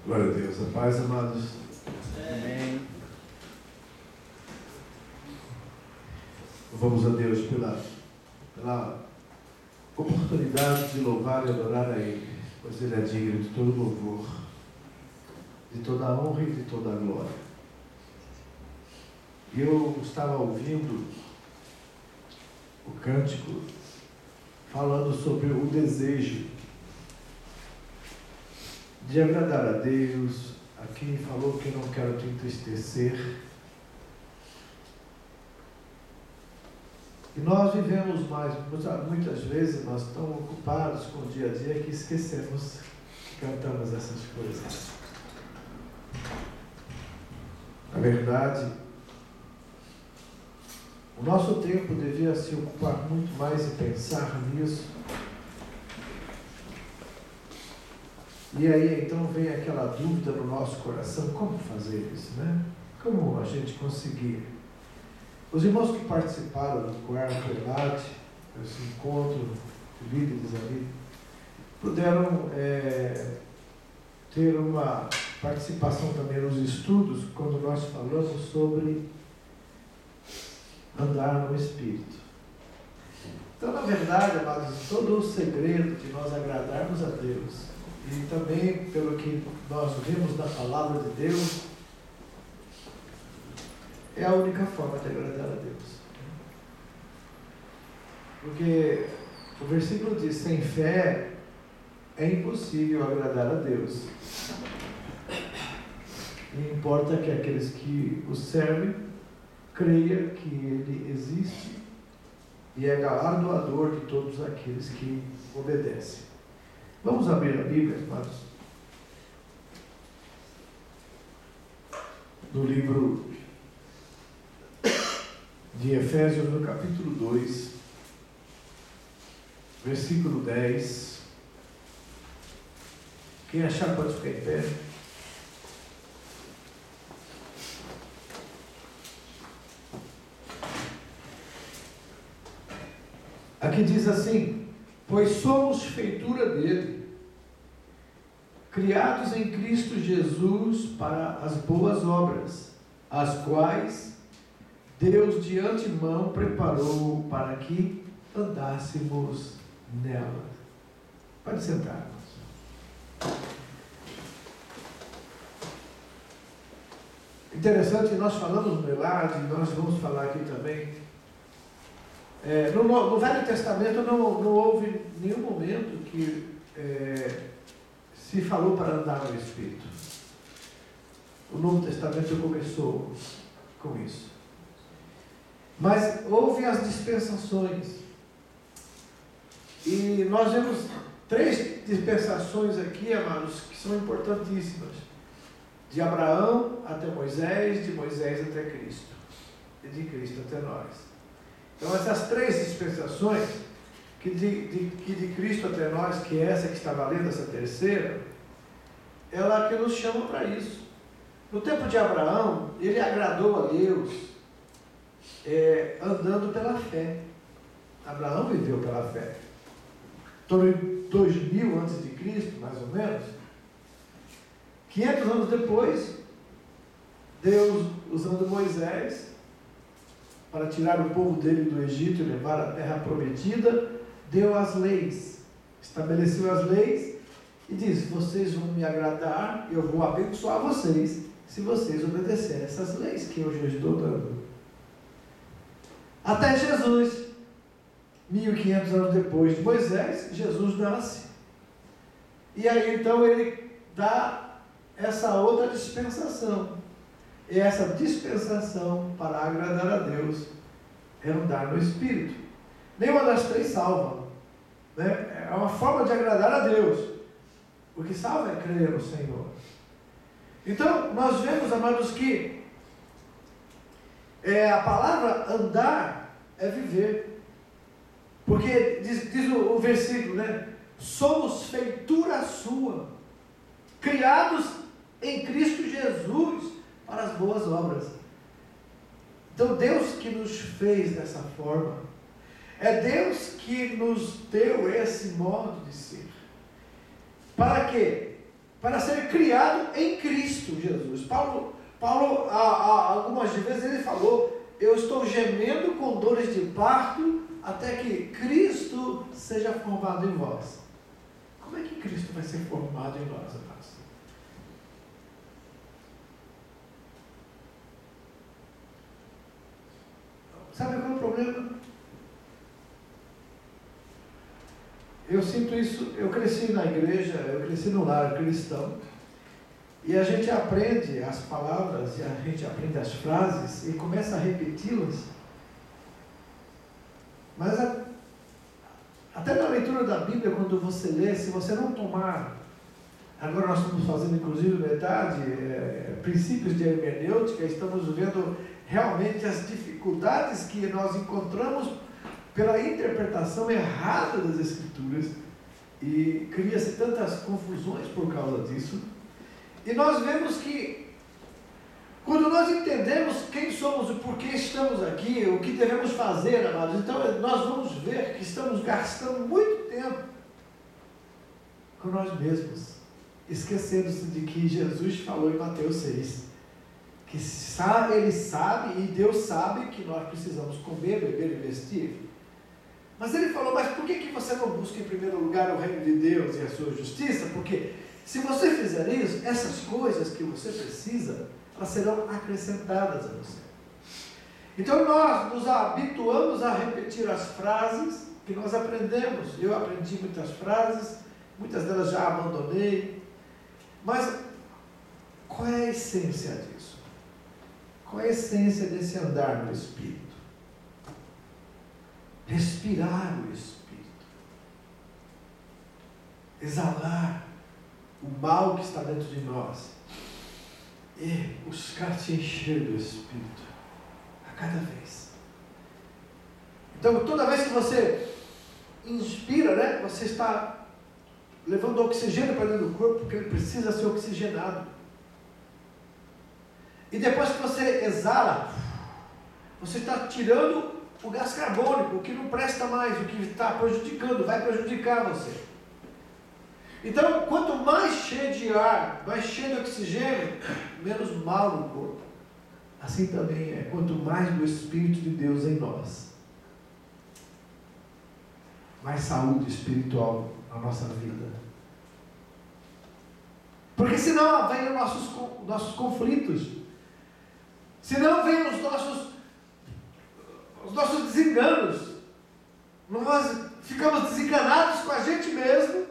Glória a Deus. A paz, amados. Amém. Louvamos a Deus pela oportunidade de louvar e adorar a Ele, pois Ele é digno de todo louvor, de toda a honra e de toda a glória. E eu estava ouvindo o cântico falando sobre o desejo de agradar a Deus. Aqui falou que não quero te entristecer. E nós vivemos muitas vezes, nós estamos ocupados com o dia a dia que esquecemos que cantamos essas coisas. Na verdade, o nosso tempo devia se ocupar muito mais em pensar nisso. E aí então vem aquela dúvida no nosso coração: como fazer isso, né? Como a gente conseguir? Os irmãos que participaram do quarto Elate, esse encontro de líderes ali, puderam ter uma participação também nos estudos, quando nós falamos sobre andar no Espírito. Então, na verdade, amados, todo o segredo de nós agradarmos a Deus, e também pelo que nós vimos na palavra de Deus, é a única forma de agradar a Deus. Porque o versículo diz: sem fé é impossível agradar a Deus. E importa que aqueles que o servem creiam que Ele existe e é galardoador de todos aqueles que obedecem. Vamos abrir a Bíblia, irmãos, no livro de Efésios, no capítulo 2, versículo 10. Quem achar pode ficar em pé. Aqui diz assim: pois somos feitura dele, criados em Cristo Jesus para as boas obras, as quais Deus de antemão preparou para que andássemos nela. Pode sentar. Interessante, nós falamos no Elade, nós vamos falar aqui também. No Velho Testamento não houve nenhum momento que se falou para andar no Espírito. O Novo Testamento começou com isso. Mas houve as dispensações. E nós vemos 3 dispensações aqui, amados, que são importantíssimas. De Abraão até Moisés, de Moisés até Cristo. E de Cristo até nós. Então essas 3 dispensações, que de Cristo até nós, que é essa que está valendo, essa terceira, ela que nos chama para isso. No tempo de Abraão, ele agradou a Deus andando pela fé. Abraão viveu pela fé. Então, 2000 antes de Cristo, mais ou menos, 500 anos depois, Deus, usando Moisés para tirar o povo dele do Egito e levar à terra prometida, deu as leis, estabeleceu as leis e diz: vocês vão me agradar, eu vou abençoar vocês se vocês obedecerem essas leis que eu já estou dando. Até Jesus, 1500 anos depois de Moisés, Jesus nasce. E aí então ele dá essa outra dispensação. E essa dispensação para agradar a Deus é andar no Espírito. Nenhuma das 3 salva, né? É uma forma de agradar a Deus. O que salva é crer no Senhor. Então nós vemos, amados, que a palavra andar é viver. Porque diz o versículo, né? Somos feitura sua, criados em Cristo Jesus para as boas obras. Então Deus que nos fez dessa forma, é Deus que nos deu esse modo de ser. Para quê? para ser criado em Cristo Jesus. Paulo algumas vezes ele falou: eu estou gemendo com dores de parto até que Cristo seja formado em vós. Como é que Cristo vai ser formado em nós, amados? Sabe qual é o problema? Eu sinto isso, eu cresci na igreja, eu cresci no lar cristão, e a gente aprende as palavras, e a gente aprende as frases, e começa a repeti-las, mas até na leitura da Bíblia, quando você lê, se você não tomar, agora nós estamos fazendo inclusive metade, princípios de hermenêutica, estamos vendo realmente as dificuldades que nós encontramos pela interpretação errada das Escrituras, e cria-se tantas confusões por causa disso. E nós vemos que, quando nós entendemos quem somos e por que estamos aqui, o que devemos fazer, amados, então nós vamos ver que estamos gastando muito tempo com nós mesmos, esquecendo-se de que Jesus falou em Mateus 6, que Ele sabe e Deus sabe que nós precisamos comer, beber e vestir. Mas Ele falou: mas por que você não busca em primeiro lugar o reino de Deus e a sua justiça? Porque se você fizer isso, essas coisas que você precisa, elas serão acrescentadas a você. Então nós nos habituamos a repetir as frases que nós aprendemos. Eu aprendi muitas frases, muitas delas já abandonei. Mas qual é a essência disso? Qual é a essência desse andar no Espírito? Respirar o Espírito, exalar o mal que está dentro de nós e buscar te encher do Espírito a cada vez. Então, toda vez que você inspira, né, você está levando oxigênio para dentro do corpo, porque ele precisa ser oxigenado. E depois que você exala, você está tirando o gás carbônico, o que não presta mais, o que está prejudicando, vai prejudicar você. Então, quanto mais cheio de ar, mais cheio de oxigênio, menos mal no corpo. Assim também é, quanto mais do Espírito de Deus em nós, mais saúde espiritual na nossa vida. Porque senão vem os nossos conflitos, senão vem os nossos desenganos. Nós ficamos desenganados com a gente mesmo,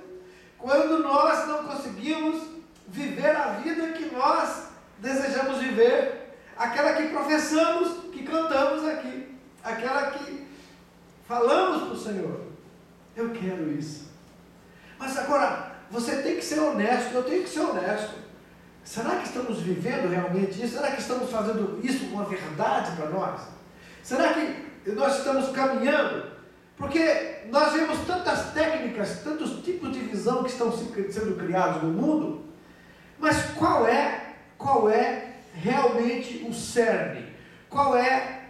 quando nós não conseguimos viver a vida que nós desejamos viver, aquela que professamos, que cantamos aqui, aquela que falamos para o Senhor. Eu quero isso. Mas agora, você tem que ser honesto, eu tenho que ser honesto. Será que estamos vivendo realmente isso? Será que estamos fazendo isso com a verdade para nós? Será que nós estamos caminhando? Porque nós vemos tantas técnicas, tantos tipos de visão que estão sendo criados no mundo, mas qual é realmente o cerne? Qual é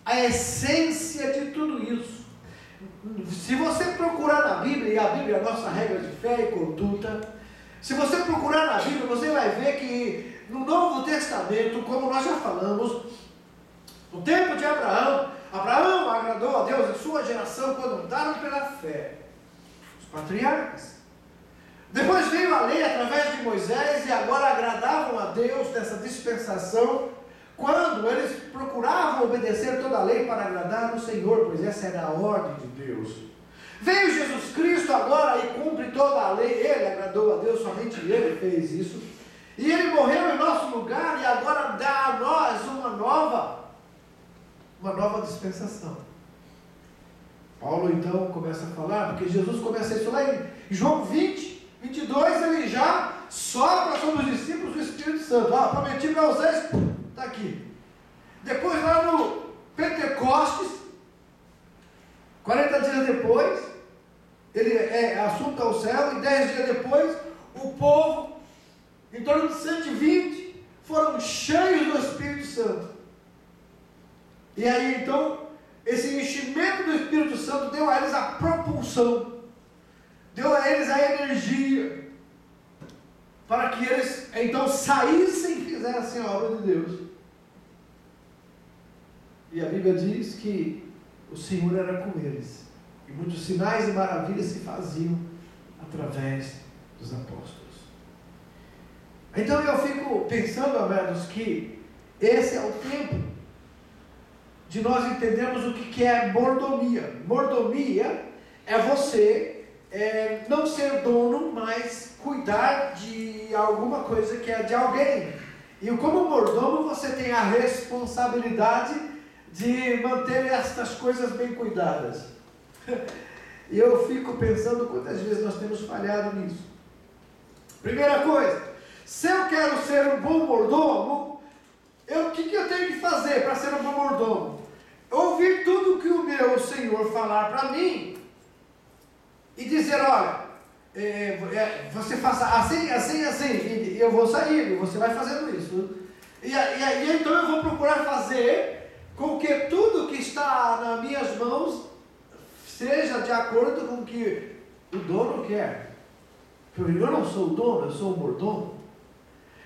a essência de tudo isso? Se você procurar na Bíblia, e a Bíblia é a nossa regra de fé e conduta, se você procurar na Bíblia, você vai ver que no Novo Testamento, como nós já falamos, no tempo de Abraão agradou a Deus e sua geração quando andaram pela fé, os patriarcas. Depois veio a lei através de Moisés, e agora agradavam a Deus nessa dispensação, quando eles procuravam obedecer toda a lei para agradar o Senhor, pois essa era a ordem de Deus. Veio Jesus Cristo agora e cumpre toda a lei. Ele agradou a Deus, somente Ele fez isso. E Ele morreu em nosso lugar e agora dá a nós uma nova dispensação. Paulo então começa a falar, porque Jesus começa isso lá em João 20, 22, ele já sopra sobre os discípulos do Espírito Santo. Prometi para vocês, está aqui. Depois lá no Pentecostes, 40 dias depois, ele é assunto ao céu, e 10 dias depois, o povo, em torno de 120, foram cheios do Espírito Santo. E aí então, esse enchimento do Espírito Santo deu a eles a propulsão, deu a eles a energia. para que eles então saíssem e fizessem a obra de Deus. E a Bíblia diz que o Senhor era com eles, e muitos sinais e maravilhas se faziam através dos apóstolos. Então eu fico pensando, amados, que esse é o tempo de nós entendermos o que é mordomia. Mordomia é você não ser dono, mas cuidar de alguma coisa que é de alguém. E como mordomo você tem a responsabilidade de manter estas coisas bem cuidadas. E eu fico pensando quantas vezes nós temos falhado nisso. Primeira coisa, se eu quero ser um bom mordomo, o que eu tenho que fazer para ser um bom mordomo? Ouvir tudo que o meu Senhor falar para mim e dizer, olha, você faça assim, assim, assim, e eu vou sair, e você vai fazendo isso. E então eu vou procurar fazer com que tudo que está nas minhas mãos seja de acordo com o que o dono quer. Eu não sou o dono, eu sou o mordomo.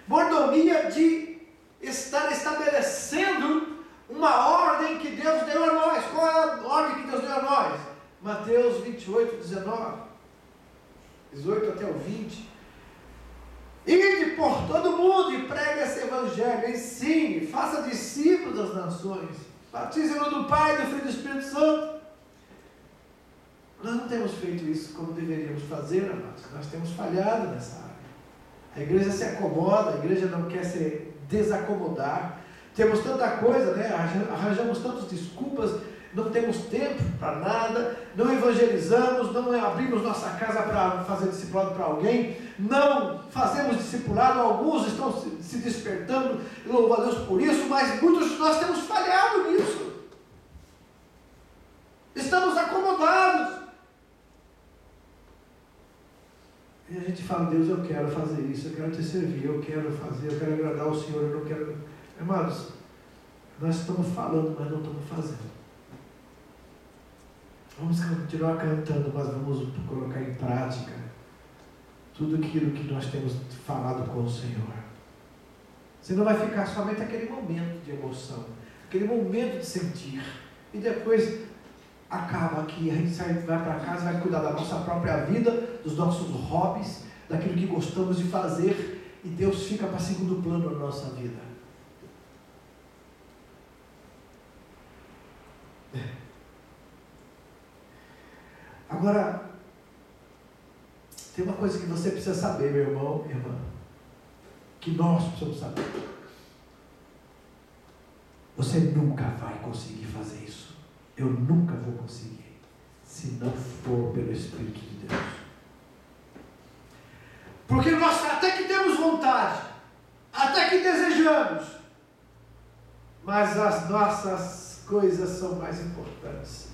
Mordomia de estar estabelecendo uma ordem que Deus deu a nós. Qual é a ordem que Deus deu a nós? Mateus 28, 19, 18 até o 20. Ide por todo mundo e pregue esse evangelho, ensine, faça discípulos das nações, batize-no do Pai, do Filho e do Espírito Santo. Nós não temos feito isso como deveríamos fazer, amados. Nós temos falhado nessa área. A igreja se acomoda, a igreja não quer se desacomodar. Temos tanta coisa, né? Arranjamos tantas desculpas, não temos tempo para nada, não evangelizamos, não abrimos nossa casa para fazer discipulado para alguém, não fazemos discipulado, alguns estão se despertando, louvo a Deus por isso, mas muitos de nós temos falhado nisso. Estamos acomodados. E a gente fala, Deus, eu quero fazer isso, eu quero te servir, eu quero fazer, eu quero agradar o Senhor, eu não quero... Amados, nós estamos falando, mas não estamos fazendo. Vamos continuar cantando, mas vamos colocar em prática tudo aquilo que nós temos falado com o Senhor. Você não vai ficar somente aquele momento de emoção, aquele momento de sentir, e depois acaba aqui, a gente vai para casa, vai cuidar da nossa própria vida, dos nossos hobbies, daquilo que gostamos de fazer, e Deus fica para segundo plano na nossa vida. Agora, tem uma coisa que você precisa saber, meu irmão e irmã, que nós precisamos saber. Você nunca vai conseguir fazer isso. Eu nunca vou conseguir, se não for pelo Espírito de Deus. Porque nós até que temos vontade, até que desejamos, mas as nossas coisas são mais importantes.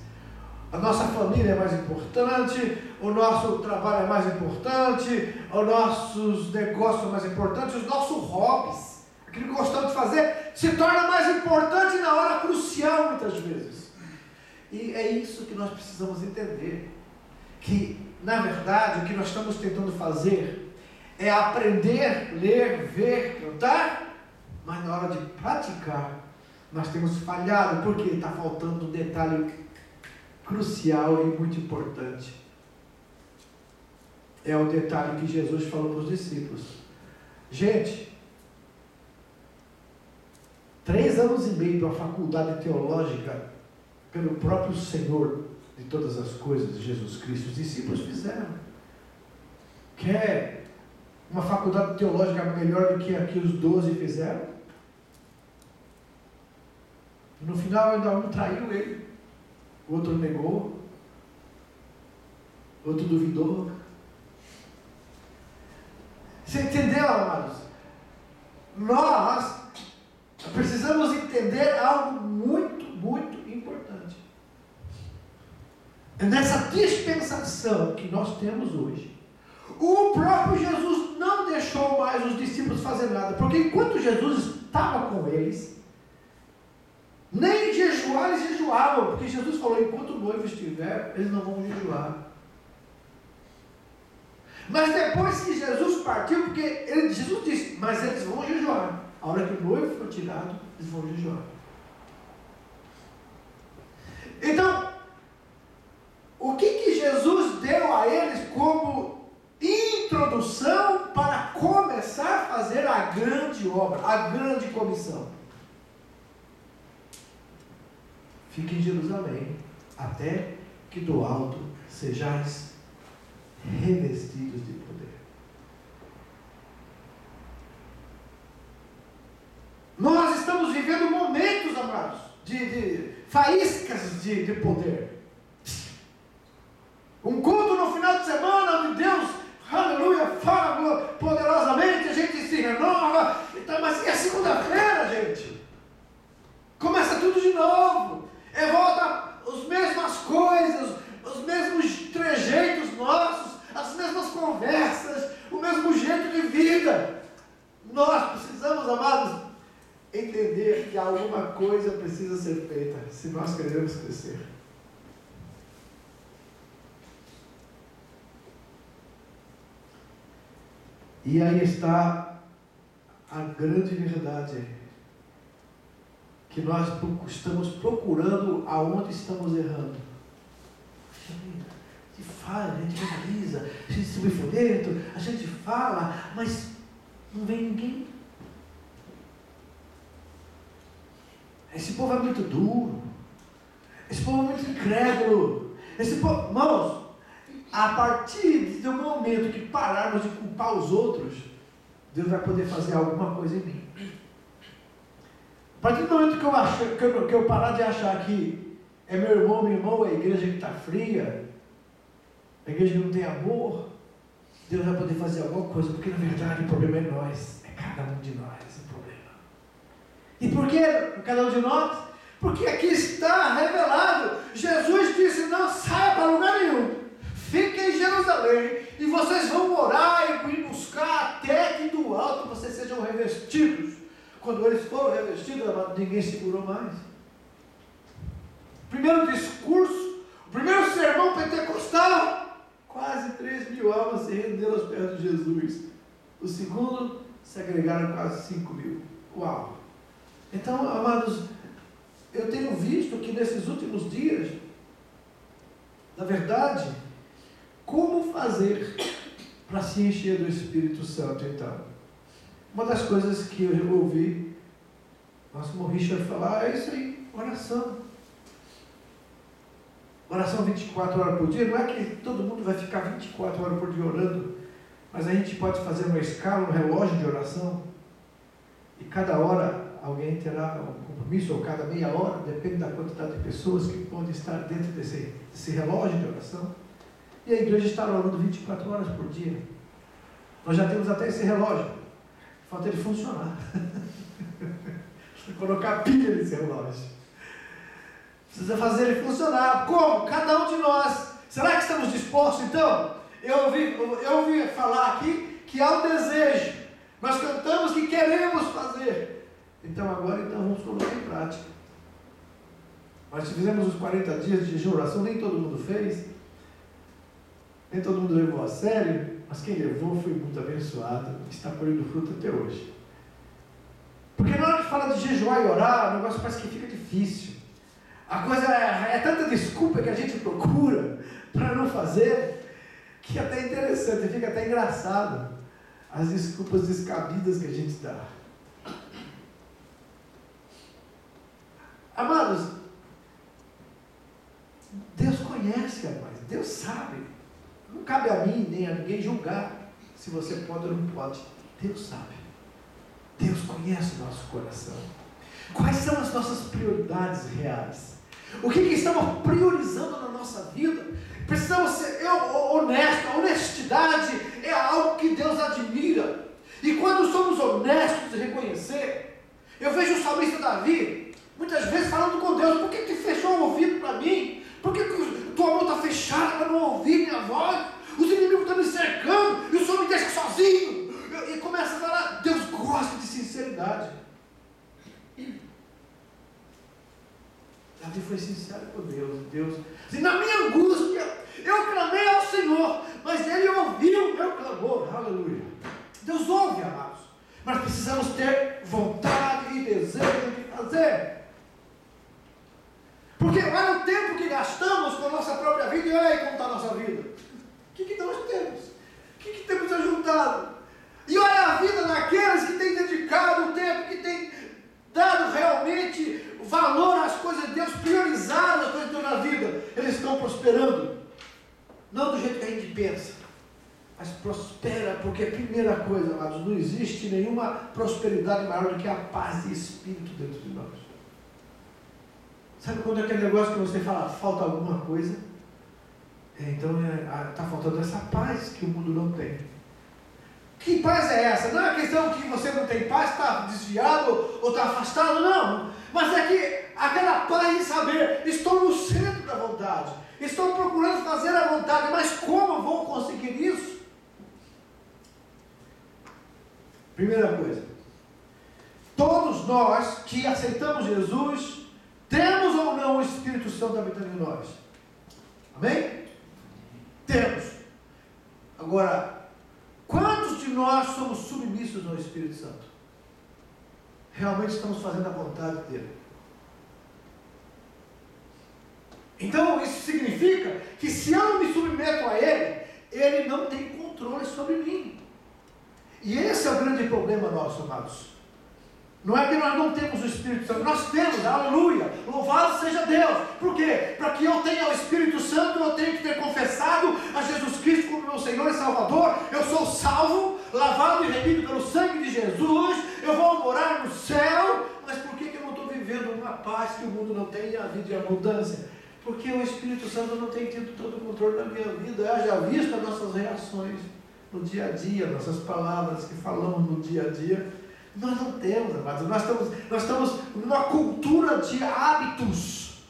A nossa família é mais importante, o nosso trabalho é mais importante, os nossos negócios são mais importantes, os nossos hobbies, aquilo que gostamos de fazer, se torna mais importante na hora crucial muitas vezes. E é isso que nós precisamos entender, que na verdade o que nós estamos tentando fazer é aprender, ler, ver, cantar, mas na hora de praticar nós temos falhado, porque está faltando um detalhe crucial e muito importante. É o detalhe que Jesus falou para os discípulos. Gente, 3 anos e meio de uma faculdade teológica pelo próprio Senhor de todas as coisas, Jesus Cristo, os discípulos fizeram. Quer uma faculdade teológica melhor do que a que os 12 fizeram? No final ainda um traiu ele, o outro negou, o outro duvidou. Você entendeu, amados? Nós precisamos entender algo muito, muito importante. É nessa dispensação que nós temos hoje. O próprio Jesus não deixou mais os discípulos fazer nada, porque enquanto Jesus estava com eles, nem jejuar eles jejuavam, porque Jesus falou, enquanto o noivo estiver, eles não vão jejuar. Mas depois que Jesus partiu, porque Jesus disse, mas eles vão jejuar. A hora que o noivo for tirado, eles vão jejuar. Então, o que Jesus deu a eles como introdução para começar a fazer a grande obra, a grande comissão? Fique em Jerusalém, até que do alto sejais revestidos de poder. Nós estamos vivendo momentos, amados, de faíscas de poder. Um culto no final de semana, onde Deus, aleluia, fala poderosamente, a gente se renova. Então, mas e a segunda-feira, gente? Começa tudo de novo. Volta as mesmas coisas, os mesmos trejeitos nossos, as mesmas conversas, o mesmo jeito de vida. Nós precisamos, amados, entender que alguma coisa precisa ser feita, se nós queremos crescer. E aí está a grande verdade, que nós estamos procurando aonde estamos errando. A gente fala, a gente analisa, a gente se folheto, a gente fala, mas não vem ninguém. Esse povo é muito duro, esse povo é muito incrédulo, esse povo, irmãos, a partir do momento que pararmos de culpar os outros, Deus vai poder fazer alguma coisa em mim. A partir do momento que eu parar de achar que é meu irmão, minha irmã, a igreja que está fria, a igreja que não tem amor, Deus vai poder fazer alguma coisa, porque na verdade o problema é nós, é cada um de nós o problema. E por que cada um de nós? Porque aqui está revelado, Jesus disse, não saia para lugar nenhum, fiquem em Jerusalém, e vocês vão orar e buscar até que do alto vocês sejam revestidos. Quando eles foram revestidos, ninguém segurou mais. Primeiro discurso, o primeiro sermão pentecostal, quase 3.000 almas se renderam aos pés de Jesus. O segundo, se agregaram quase 5.000. Uau! Então, amados, eu tenho visto que nesses últimos dias, na verdade, como fazer para se encher do Espírito Santo, então? Uma das coisas que eu ouvi nosso irmão Richard falar é isso aí, oração. Oração 24 horas por dia, não é que todo mundo vai ficar 24 horas por dia orando, mas a gente pode fazer uma escala, um relógio de oração, e cada hora alguém terá um compromisso, ou cada meia hora, depende da quantidade de pessoas que podem estar dentro desse relógio de oração, e a igreja está orando 24 horas por dia. Nós já temos até esse relógio. Falta ele funcionar. Colocar pilha nesse relógio. Precisa fazer ele funcionar. Como? Cada um de nós. Será que estamos dispostos então? Eu ouvi falar aqui que há um desejo. Nós cantamos que queremos fazer. Então agora vamos colocar em prática. Nós fizemos os 40 dias de jejum e oração, nem todo mundo fez. Nem todo mundo levou a sério. Mas quem levou foi muito abençoado, está colhendo fruto até hoje. Porque na hora que fala de jejuar e orar, o negócio parece que fica difícil. A coisa é tanta desculpa que a gente procura para não fazer, que é até interessante, fica até engraçado as desculpas descabidas que a gente dá. Amados, Deus conhece, rapaz, Deus sabe. Não cabe a mim nem a ninguém julgar se você pode ou não pode. Deus sabe. Deus conhece o nosso coração. Quais são as nossas prioridades reais? O que estamos priorizando na nossa vida? Precisamos ser honestos. A honestidade é algo que Deus admira. E quando somos honestos e reconhecer, eu vejo o salmista Davi, muitas vezes falando com Deus, por que tu fechou o ouvido para mim? Por que tua mão está fechada para não ouvir minha voz? Os inimigos estão me cercando e o Senhor me deixa sozinho. E começa a falar, Deus gosta de sinceridade. Davi foi sincero com Deus. Assim, na minha angústia, Eu clamei ao Senhor, mas Ele ouviu o meu clamor. Aleluia. Deus ouve, amados. Mas precisamos ter vontade e desejo de fazer. Porque olha o tempo que gastamos com a nossa própria vida, e olha aí como está a nossa vida. O que nós temos? O que temos ajuntado? E olha a vida daqueles que têm dedicado o tempo, que têm dado realmente valor às coisas de Deus, priorizado as coisas de Deus na vida. Eles estão prosperando. Não do jeito que a gente pensa, mas prospera, porque a primeira coisa, amados, não existe nenhuma prosperidade maior do que a paz de espírito dentro de nós. Sabe quando é aquele negócio que você fala, falta alguma coisa? Então está faltando essa paz que o mundo não tem. Que paz é essa? Não é a questão que você não tem paz, está desviado ou está afastado, não. Mas é que aquela paz de saber, estou no centro da vontade, estou procurando fazer a vontade, mas como vou conseguir isso? Primeira coisa, todos nós que aceitamos Jesus, temos ou não o Espírito Santo habitando em nós? Amém? Temos. Agora, quantos de nós somos submissos ao Espírito Santo? Realmente estamos fazendo a vontade dele. Então, isso significa que se eu não me submeto a ele, ele não tem controle sobre mim. E esse é o grande problema nosso, amados. Não é que nós não temos o Espírito Santo, nós temos, aleluia, louvado seja Deus. Por quê? Para que eu tenha o Espírito Santo, eu tenho que ter confessado a Jesus Cristo como meu Senhor e Salvador. Eu sou salvo, lavado e remido pelo sangue de Jesus, eu vou morar no céu. Mas por que eu não estou vivendo uma paz que o mundo não tem e a vida de abundância? Porque o Espírito Santo não tem tido todo o controle da minha vida. Haja visto as nossas reações no dia a dia, nossas palavras que falamos no dia a dia. Nós não temos, amados, nós estamos numa cultura de hábitos.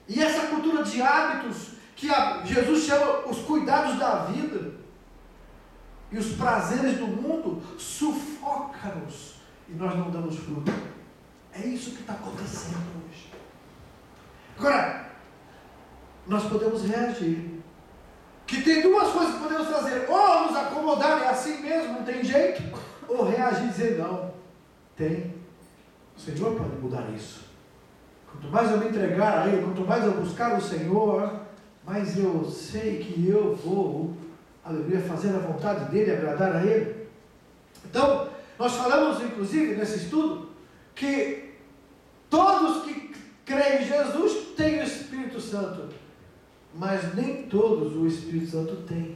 E essa cultura de hábitos, que Jesus chama os cuidados da vida e os prazeres do mundo, sufoca-nos e nós não damos fruto. É isso que está acontecendo hoje. Agora, nós podemos reagir. Que tem duas coisas que podemos fazer: ou nos acomodar, é assim mesmo, não tem jeito, ou reagir e dizer, não, tem, o Senhor pode mudar isso. Quanto mais eu me entregar a Ele, quanto mais eu buscar o Senhor, mais eu sei que eu vou, aleluia, fazer a vontade dEle, agradar a Ele. Então, nós falamos inclusive nesse estudo, que todos que creem em Jesus têm o Espírito Santo, mas nem todos o Espírito Santo têm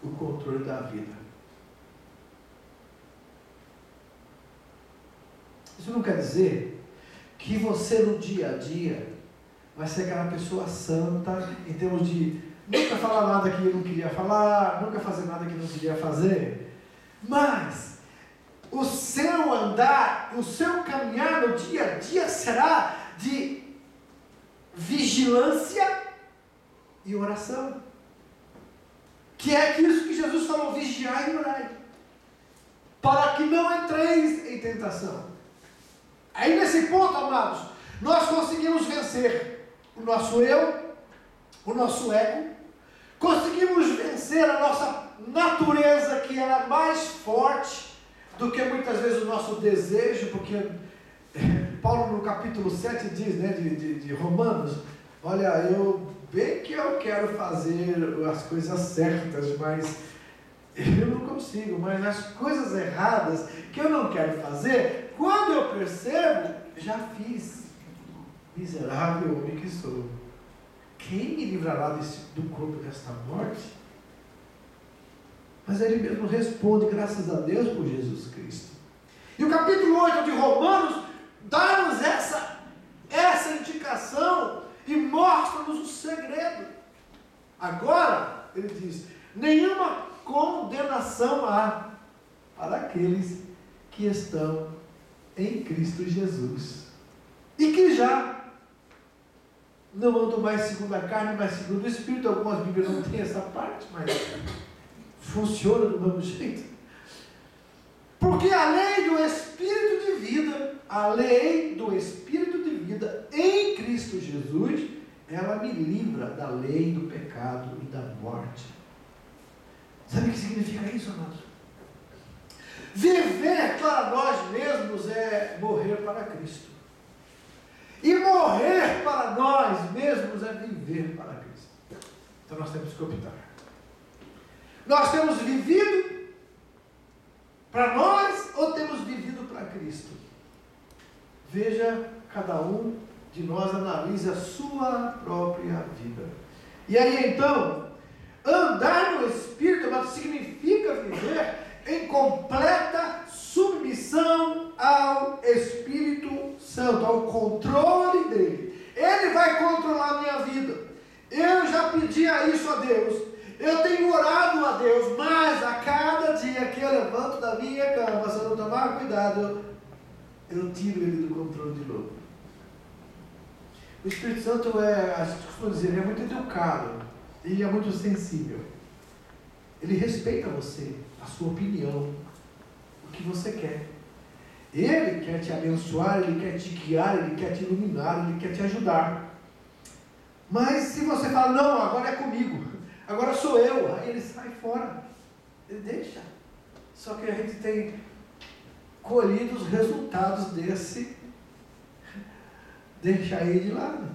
o controle da vida. Isso não quer dizer que você no dia a dia vai ser aquela pessoa santa em termos de nunca falar nada que não queria falar, nunca fazer nada que não queria fazer, mas o seu andar, o seu caminhar no dia a dia será de vigilância e oração, que é isso que Jesus falou: vigiai e orai, para que não entreis em tentação. Aí nesse ponto, amados, nós conseguimos vencer o nosso eu, o nosso ego, conseguimos vencer a nossa natureza, que era mais forte do que muitas vezes o nosso desejo, porque Paulo no capítulo 7 diz, né, de Romanos, olha, bem que eu quero fazer as coisas certas, mas eu não consigo, mas as coisas erradas que eu não quero fazer, quando eu percebo, já fiz. Miserável homem que sou. Quem me livrará do corpo desta morte? Mas ele mesmo responde, graças a Deus por Jesus Cristo. E o capítulo 8 de Romanos dá-nos essa indicação e mostra-nos o segredo. Agora, ele diz, nenhuma condenação há para aqueles que estão em Cristo Jesus, e que já não andam mais segundo a carne, mas segundo o Espírito. Algumas Bíblias não têm essa parte, mas funciona do mesmo jeito. Porque a lei do Espírito de vida, a lei do Espírito de vida em Cristo Jesus, ela me livra da lei do pecado e da morte. Sabe o que significa isso, amados? Viver para nós mesmos é morrer para Cristo. E morrer para nós mesmos é viver para Cristo. Então nós temos que optar. Nós temos vivido para nós ou temos vivido para Cristo? Veja, cada um de nós analise a sua própria vida. E aí então, andar no Espírito significa viver em completa submissão ao Espírito Santo, ao controle dele. Ele vai controlar a minha vida. Eu já pedia isso a Deus. Eu tenho orado a Deus, mas a cada dia que eu levanto da minha cama, se eu não tomar cuidado, eu tiro ele do controle de novo. O Espírito Santo a gente costuma dizer, ele é muito educado, ele é muito sensível. Ele respeita você, a sua opinião, o que você quer. Ele quer te abençoar, ele quer te guiar, ele quer te iluminar, ele quer te ajudar. Mas se você fala, não, agora é comigo, agora sou eu, aí ele sai fora, ele deixa. Só que a gente tem colhido os resultados desse deixar ele de lado.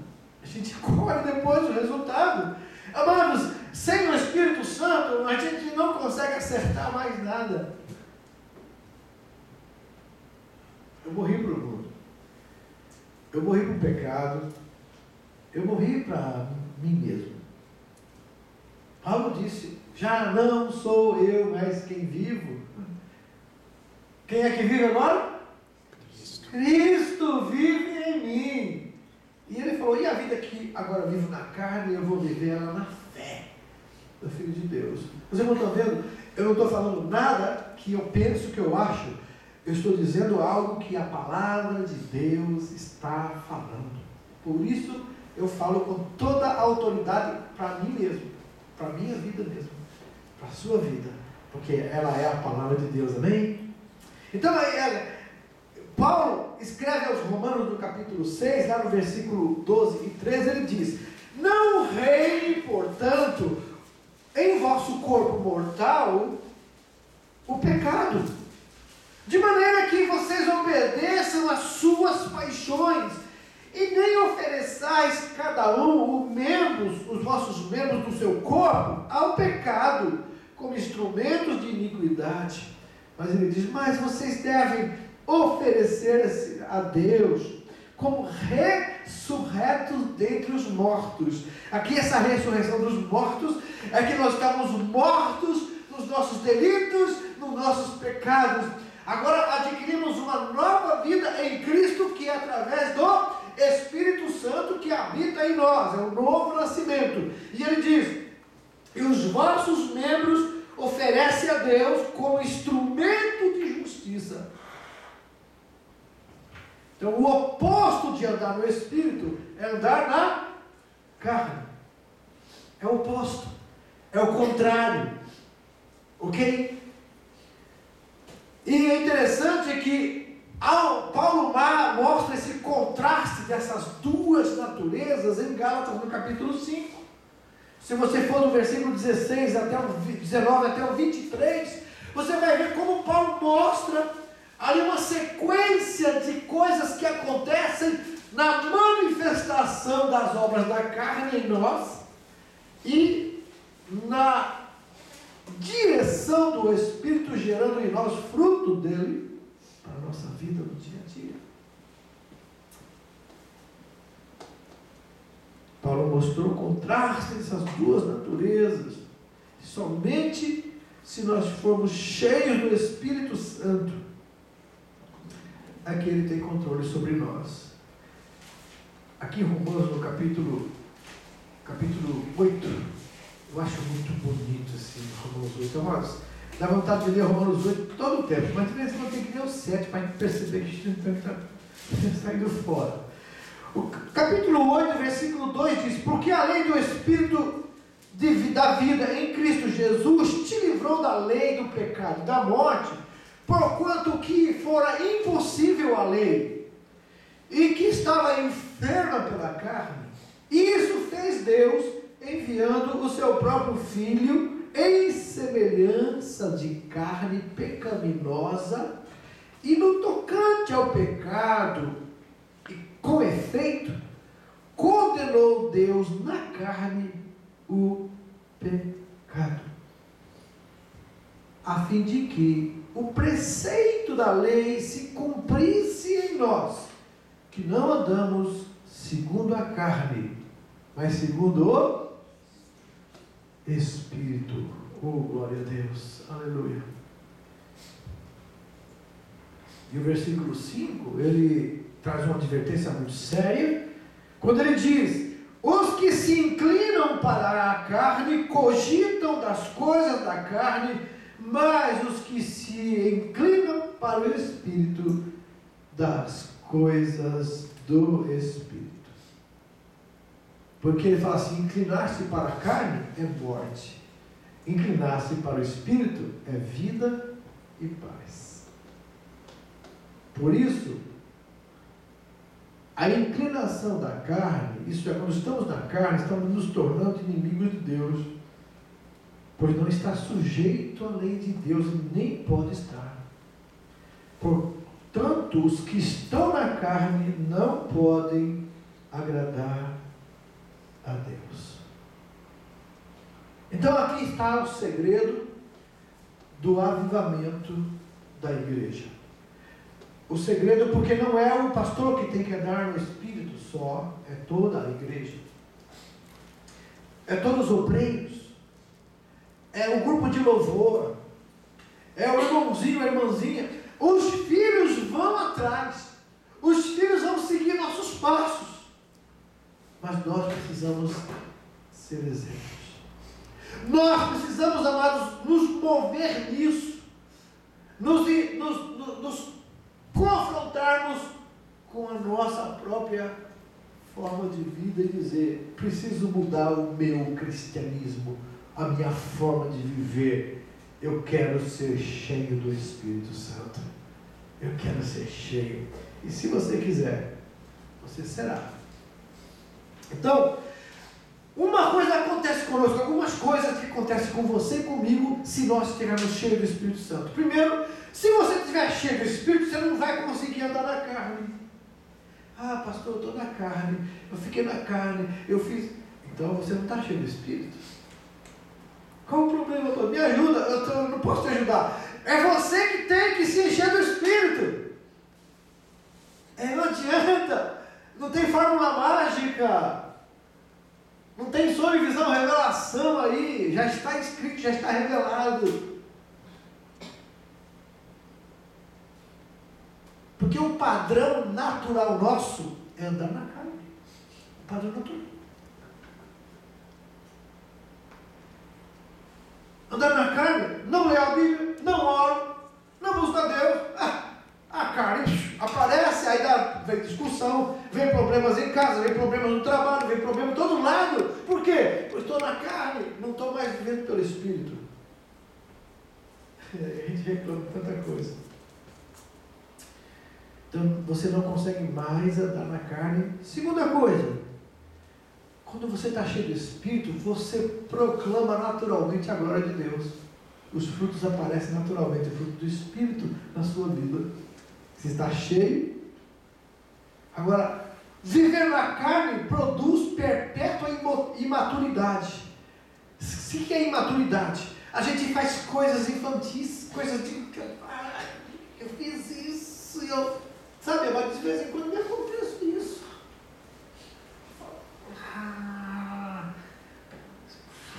A gente colhe depois o resultado. Amados, sem o Espírito Santo, a gente não consegue acertar mais nada. Eu morri para o mundo. Eu morri para o pecado. Eu morri para mim mesmo. Paulo disse, já não sou eu mais quem vivo. Quem é que vive agora? Cristo vive em mim. E ele falou, e a vida que agora eu vivo na carne, eu vou viver ela na fé do Filho de Deus. Vocês não estão vendo? Eu não estou falando nada que eu penso, que eu acho. Eu estou dizendo algo que a palavra de Deus está falando. Por isso eu falo com toda a autoridade para mim mesmo, para a minha vida mesmo, para a sua vida, porque ela é a palavra de Deus, amém? Então, Paulo escreve aos Romanos no capítulo 6, lá no versículo 12 e 13, ele diz, não reine, portanto, em vosso corpo mortal o pecado, de maneira que vocês obedeçam às suas paixões, e nem ofereçais cada um os vossos membros do seu corpo ao pecado, como instrumentos de iniquidade. Mas ele diz, mas vocês devem oferecer a Deus como ressurretos dentre os mortos. Aqui essa ressurreição dos mortos é que nós estamos mortos nos nossos delitos, nos nossos pecados. Agora adquirimos uma nova vida em Cristo, que é através do Espírito Santo que habita em nós, é um novo nascimento. E ele diz, e os vossos membros oferecem a Deus como instrumento de justiça. Então o oposto de andar no Espírito é andar na carne. É o oposto, é o contrário. Ok? E é interessante que Paulo mostra esse contraste dessas duas naturezas em Gálatas no capítulo 5. Se você for do versículo 16 até o 19 até o 23, você vai ver como Paulo mostra ali uma sequência de coisas que acontecem na manifestação das obras da carne em nós e na direção do Espírito gerando em nós fruto dele para a nossa vida no dia a dia. Paulo mostrou o contraste dessas duas naturezas. Somente se nós formos cheios do Espírito Santo é que ele tem controle sobre nós. Aqui em Romanos, no capítulo 8, eu acho muito bonito assim, Romanos 8. Então, dá vontade de ler Romanos 8 todo o tempo, mas de vez em quando tem que ler o 7 para perceber que a gente não está saindo fora. O capítulo 8, versículo 2 diz, porque a lei do Espírito da vida em Cristo Jesus te livrou da lei do pecado, da morte, porquanto que fora impossível a lei, e que estava enferma pela carne, Isso fez Deus, enviando o seu próprio Filho em semelhança de carne pecaminosa, e no tocante ao pecado, e com efeito, condenou Deus na carne o pecado, a fim de que o preceito da lei se cumprisse em nós, que não andamos segundo a carne, mas segundo o Espírito. Oh, glória a Deus, aleluia. E o versículo 5, ele traz uma advertência muito séria, quando ele diz: os que se inclinam para a carne cogitam das coisas da carne, mas os que se inclinam para o Espírito, das coisas do Espírito. Porque ele fala assim: inclinar-se para a carne é morte, inclinar-se para o Espírito é vida e paz. Por isso, a inclinação da carne, isso é, quando estamos na carne, estamos nos tornando inimigos de Deus, pois não está sujeito à lei de Deus, e nem pode estar. Portanto, os que estão na carne não podem agradar a Deus. Então aqui está o segredo do avivamento da igreja. O segredo, porque não é o pastor que tem que andar no Espírito só, é toda a igreja, é todos os obreiros, é o grupo de louvor, é o irmãozinho, a irmãzinha. Os filhos vão atrás, os filhos vão seguir nossos passos, mas nós precisamos ser exemplos. Nós precisamos, amados, nos mover nisso, nos confrontarmos com a nossa própria forma de vida e dizer: preciso mudar o meu cristianismo, a minha forma de viver. Eu quero ser cheio do Espírito Santo. Eu quero ser cheio. E se você quiser, você será. Então, uma coisa acontece conosco, algumas coisas que acontecem com você e comigo, se nós estivermos cheios do Espírito Santo. Primeiro, se você estiver cheio do Espírito, você não vai conseguir andar na carne. Ah, pastor, eu estou na carne, eu fiquei na carne, eu fiz... Então você não está cheio do Espírito. Qual o problema, pastor? Me ajuda, eu não posso te ajudar. É você que tem que se encher do Espírito. Não adianta, não tem fórmula mágica. Não tem sonho, visão, revelação aí. Já está escrito, já está revelado. Porque o padrão natural nosso é andar na carne. O padrão natural. Andar na carne, não ler a Bíblia, não oro, não busca Deus. A carne aparece, aí vem discussão, vem problemas em casa, vem problemas no trabalho, vem problemas de todo lado. Por quê? Porque estou na carne, não estou mais vivendo pelo Espírito. A gente reclama de tanta coisa. Então você não consegue mais andar na carne. Segunda coisa, quando você está cheio do Espírito, você proclama naturalmente a glória de Deus. Os frutos aparecem naturalmente, o fruto do Espírito na sua vida. Você está cheio. Agora, viver na carne produz perpétua imaturidade. O que é imaturidade? A gente faz coisas infantis, coisas de... eu fiz isso, sabe, mas de vez em quando me acontece isso.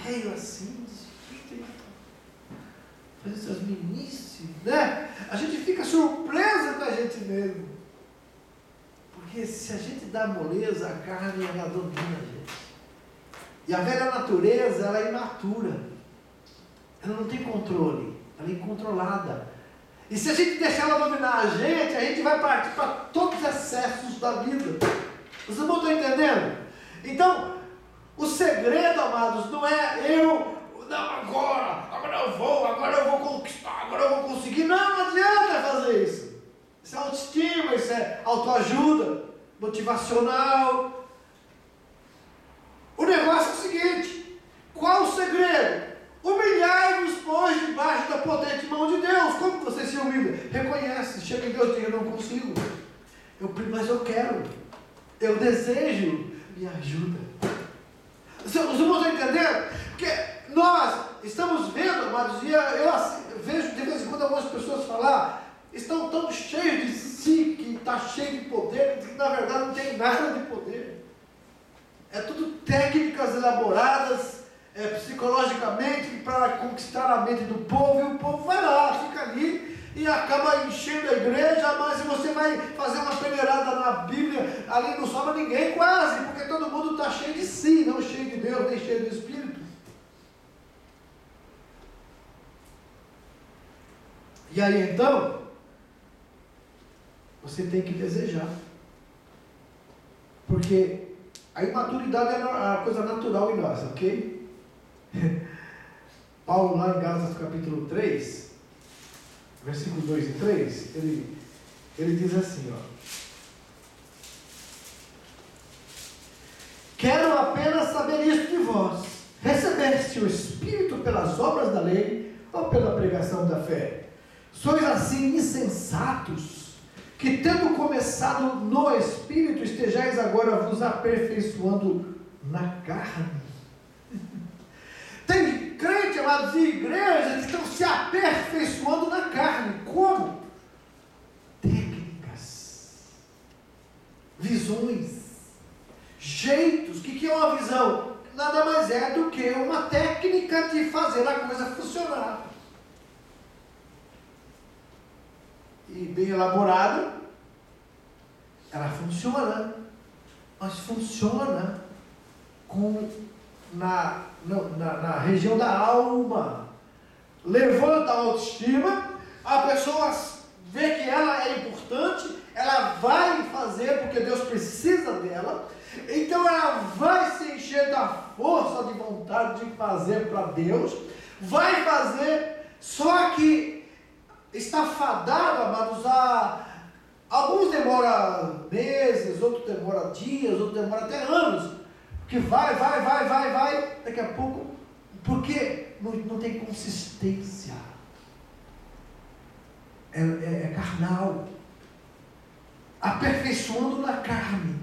Feio assim, fazer essas meninices, né? A gente fica surpresa com a gente mesmo. Porque se a gente dá moleza, a carne, ela domina a gente. E a velha natureza, ela é imatura. Ela não tem controle, ela é incontrolada. E se a gente deixar ela dominar a gente vai partir para todos os excessos da vida. Vocês não estão entendendo? Então, o segredo, amados, não é agora eu vou conquistar, agora eu vou conseguir. Não adianta fazer isso. Isso é autoestima, isso é autoajuda, motivacional. ajuda potente mão de Deus. Como você se humilha? Reconhece, chega em Deus e diz, eu não consigo. Mas eu quero. Eu desejo. Me ajuda. Os irmãos estão entendendo? Porque nós estamos vendo, amados, e eu vejo de vez em quando algumas pessoas falar, estão tão cheios de si, que está cheio de poder, que na verdade não tem nada de poder. É tudo técnicas elaboradas, psicologicamente, para conquistar a mente do povo, e o povo vai lá, fica ali, e acaba enchendo a igreja, mas se você vai fazer uma peneirada na Bíblia, ali não sobra ninguém quase, porque todo mundo está cheio de si, não cheio de Deus, nem cheio do Espírito. E aí então, você tem que desejar, porque a imaturidade é a coisa natural em nós, ok? Paulo lá em Gálatas capítulo 3, versículos 2 e 3, ele diz assim, ó: quero apenas saber isto de vós, recebeste o Espírito pelas obras da lei ou pela pregação da fé? Sois assim insensatos, que tendo começado no Espírito, estejais agora vos aperfeiçoando na carne. Tem crente, amados, e igrejas que estão se aperfeiçoando na carne. Como? Técnicas, visões, jeitos. O que é uma visão? Nada mais é do que uma técnica de fazer a coisa funcionar. E bem elaborada, ela funciona, mas funciona na região da alma. Levanta a autoestima, a pessoa vê que ela é importante, ela vai fazer porque Deus precisa dela, então ela vai se encher da força de vontade de fazer para Deus, vai fazer, só que está fadado, amados, alguns demoram meses, outros demoram dias, outros demoram até anos, que vai, daqui a pouco, porque não tem consistência, é carnal, aperfeiçoando na carne,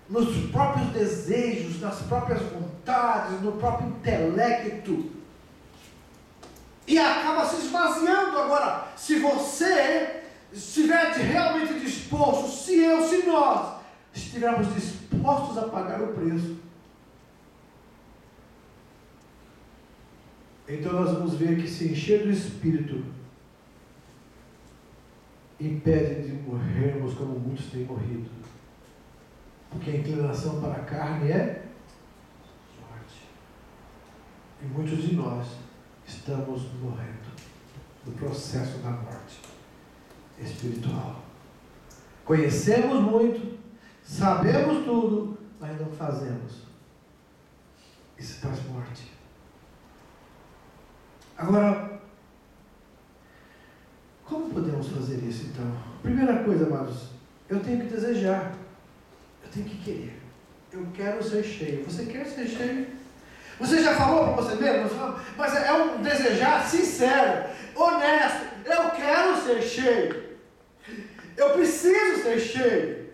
nos próprios desejos, nas próprias vontades, no próprio intelecto, e acaba se esvaziando. Agora, se você estiver realmente disposto, se nós estivermos dispostos a pagar o preço, então nós vamos ver que se encher do Espírito impede de morrermos como muitos têm morrido, porque a inclinação para a carne é morte, e muitos de nós estamos morrendo no processo da morte espiritual. Conhecemos muito, sabemos tudo, mas não fazemos. Isso traz morte. Agora, como podemos fazer isso então? Primeira coisa, amados, eu tenho que desejar, eu tenho que querer. Eu quero ser cheio. Você quer ser cheio? Você já falou para você mesmo? Mas é um desejar sincero, honesto. Eu quero ser cheio. Eu preciso ser cheio.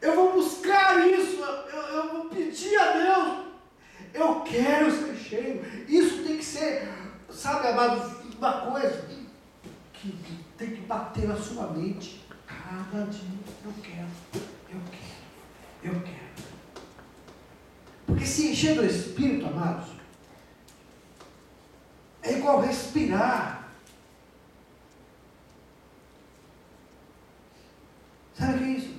Eu vou buscar isso. Eu vou pedir a Deus. Eu quero ser cheio. Isso tem que ser, sabe, amado, uma coisa que tem que bater na sua mente. Cada dia eu quero. Porque se encher do Espírito, amados, é igual respirar. Sabe o que é isso?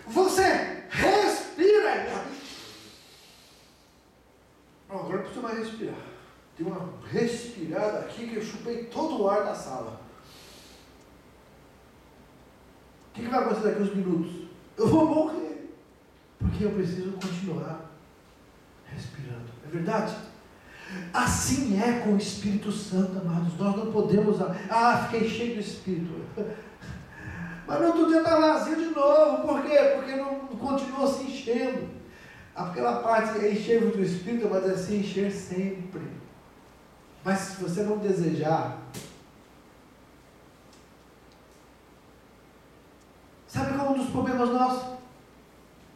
Você respira. Agora não preciso mais respirar. Tem uma respirada aqui que eu chupei todo o ar da sala. O que vai acontecer daqui a uns minutos? Eu vou morrer. Porque eu preciso continuar respirando. É verdade? Assim é com o Espírito Santo, amados. Nós não podemos... fiquei cheio do Espírito. Mas no outro dia está vazio de novo. Por quê? Porque não continuou se enchendo. Aquela parte é encher do Espírito, mas é se encher sempre. Mas se você não desejar, sabe qual é um dos problemas nossos?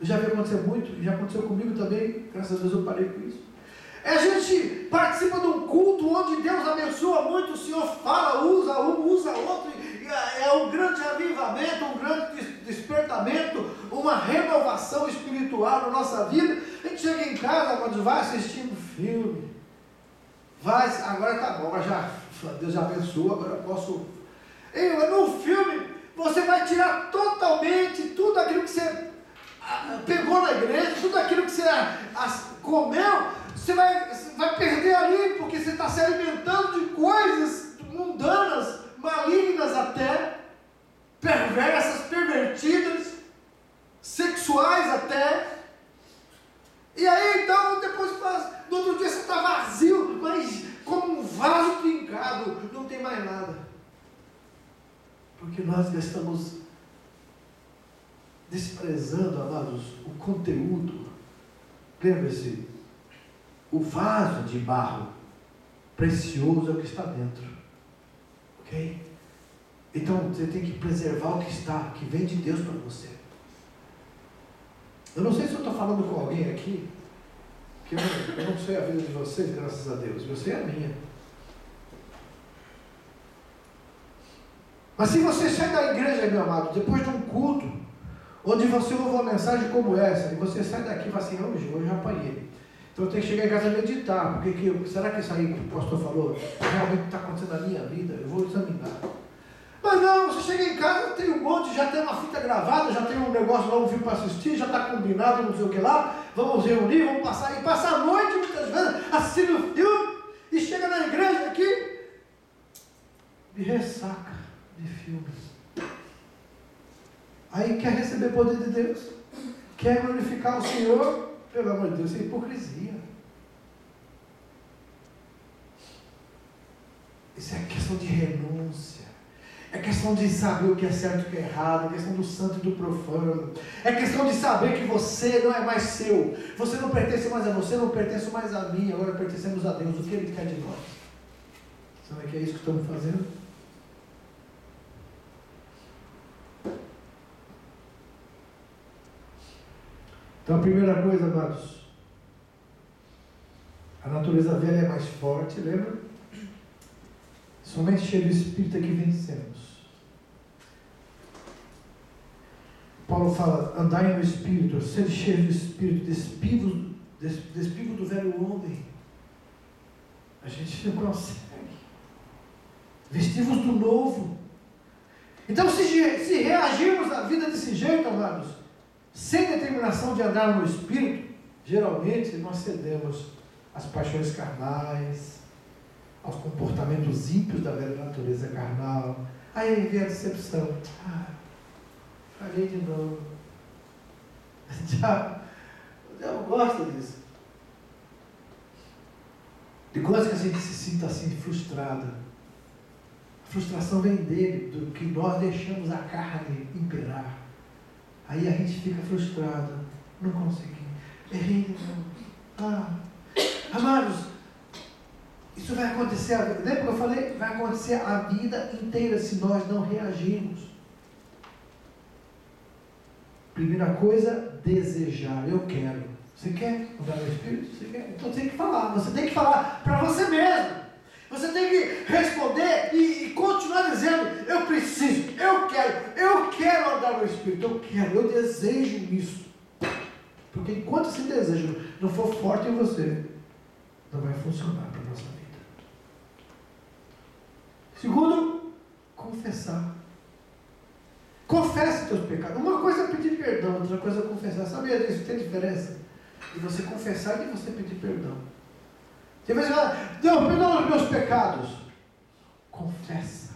Eu já vi acontecer muito, já aconteceu comigo também, graças a Deus eu parei com isso. A gente participa de um culto onde Deus abençoa muito, o Senhor fala, usa um, usa outro, é um grande avivamento, um grande despertamento, uma renovação espiritual na nossa vida. A gente chega em casa, quando vai assistindo filme, agora tá bom, Deus já abençoa, agora eu posso. No filme, você vai tirar totalmente tudo aquilo que você pegou na igreja, tudo aquilo que você comeu. Você vai perder ali, porque você está se alimentando de coisas mundanas, malignas até, perversas, pervertidas, sexuais até. E aí então, depois no outro dia você está vazio, mas como um vaso trincado, não tem mais nada. Porque nós estamos desprezando, amados, o conteúdo. Lembre-se, o vaso de barro precioso é o que está dentro, ok? Então você tem que preservar o que está, que vem de Deus para você. Eu não sei se eu estou falando com alguém aqui, que eu não sei a vida de vocês, graças a Deus, eu sei a minha. Mas se você sai da igreja, meu amado, depois de um culto, onde você ouve uma mensagem como essa, e você sai daqui e fala assim, hoje eu apanhei. Então eu tenho que chegar em casa e meditar, porque será que isso aí que o pastor falou realmente está acontecendo na minha vida? Eu vou examinar. Mas não, você chega em casa, tem um monte, já tem uma fita gravada, já tem um negócio lá, um filme para assistir, já está combinado, não sei o que lá, vamos reunir, vamos passar, e passar a noite muitas vezes assistindo filme, e chega na igreja aqui, e ressaca de filmes. Aí quer receber o poder de Deus, quer glorificar o Senhor. Pelo amor de Deus, isso é hipocrisia. Isso é questão de renúncia. É questão de saber o que é certo e o que é errado. É questão do santo e do profano. É questão de saber que você não é mais seu. Você não pertence mais a você, não pertence mais a mim. Agora pertencemos a Deus. O que Ele quer de nós? Sabe que é isso que estamos fazendo? Então a primeira coisa, amados, a natureza velha é mais forte, lembra? Somente cheio do Espírito é que vencemos. Paulo fala, andai no Espírito, ser cheio do Espírito, despivo do velho homem. A gente não consegue. Vestivos do novo. Então se reagirmos à vida desse jeito, amados, sem determinação de andar no Espírito, geralmente nós cedemos às paixões carnais, aos comportamentos ímpios da velha natureza carnal. Aí vem a decepção. Falhei de novo. O diabo gosta disso. De coisas que a gente se sinta assim frustrada. A frustração vem dele, do que nós deixamos a carne imperar. Aí a gente fica frustrado, não consegui, errei de novo. Amados, isso vai acontecer, lembra que eu falei? Vai acontecer a vida inteira se nós não reagirmos. Primeira coisa, desejar, eu quero. Você quer mudar o Espírito? Você quer? Então tem que falar, você tem que falar para você mesmo. Você tem que responder e continuar dizendo, eu preciso, eu quero andar no Espírito, eu desejo isso. Porque enquanto esse desejo não for forte em você, não vai funcionar para a nossa vida. Segundo, confessar. Confesse teus pecados. Uma coisa é pedir perdão, outra coisa é confessar. Sabia disso? Tem diferença de você confessar e de você pedir perdão. Você vai dizer, Deus, perdoa os meus pecados. Confessa.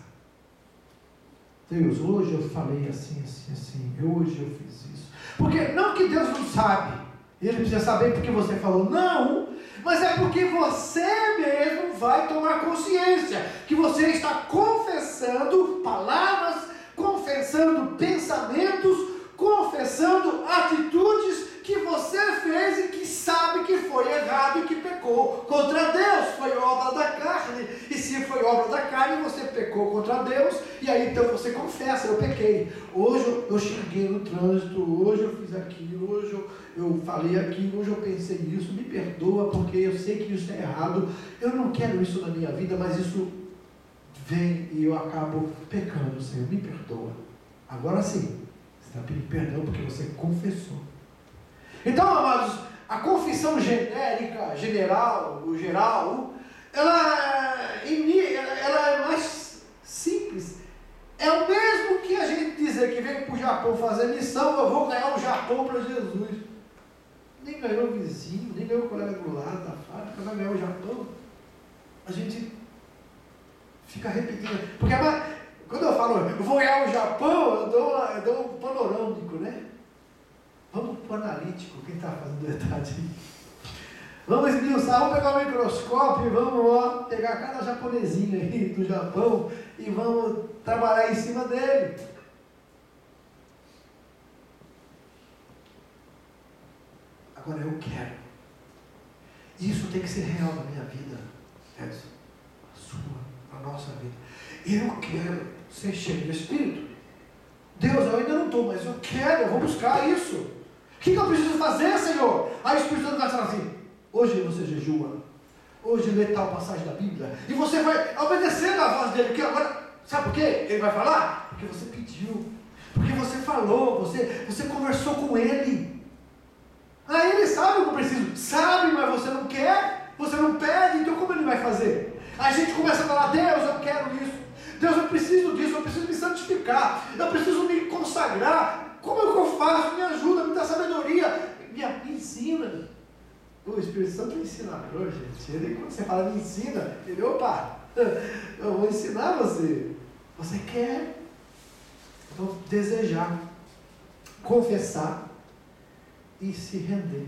Deus, hoje eu falei assim, assim, assim. Hoje eu fiz isso. Porque não que Deus não sabe. Ele precisa saber porque você falou. Não. Mas é porque você mesmo vai tomar consciência. Que você está confessando palavras, confessando pensamentos, confessando atitudes que você fez e que sabe que foi errado e que pecou contra Deus, foi obra da carne, obra da carne, você pecou contra Deus, e aí então você confessa, eu pequei. Hoje eu xinguei no trânsito, hoje eu fiz aquilo, hoje eu falei aquilo, hoje eu pensei nisso, me perdoa, porque eu sei que isso é errado, eu não quero isso na minha vida, mas isso vem e eu acabo pecando, Senhor, me perdoa. Agora sim, você está pedindo perdão porque você confessou. Então, amados, a confissão genérica, geral, ela é mais simples. É o mesmo que a gente dizer que veio para o Japão fazer missão, eu vou ganhar o Japão para Jesus. Nem ganhou o vizinho, nem ganhou o colega do lado da fábrica, vai ganhar o Japão. A gente fica repetindo. Porque quando eu falo, eu vou ganhar o Japão, eu dou um panorâmico, né? Vamos para o analítico, quem está fazendo verdade aí? Vamos esmiuçar, vamos pegar o microscópio e vamos pegar cada japonesinho aí do Japão e vamos trabalhar em cima dele. Agora eu quero. Isso tem que ser real na minha vida, Edson. A sua, a nossa vida. Eu quero ser cheio do Espírito. Deus, eu ainda não estou, mas eu quero, eu vou buscar isso. O que eu preciso fazer, Senhor? Aí o Espírito Santo vai falar assim, hoje você jejua, hoje lê tal passagem da Bíblia, e você vai obedecer à voz dele, porque agora, sabe por quê? Ele vai falar? Porque você pediu, porque você falou, você conversou com ele. Aí ele sabe o que eu preciso, sabe, mas você não quer, você não pede, então como ele vai fazer? Aí a gente começa a falar, Deus, eu quero isso, Deus, eu preciso disso, eu preciso me santificar, eu preciso me consagrar, como é que eu faço? Me ajuda, me dá sabedoria, me ensina. O Espírito Santo ensina, gente. Ele, quando você fala me ensina, ele, opa, eu vou ensinar você. Você quer? Então, desejar, confessar e se render.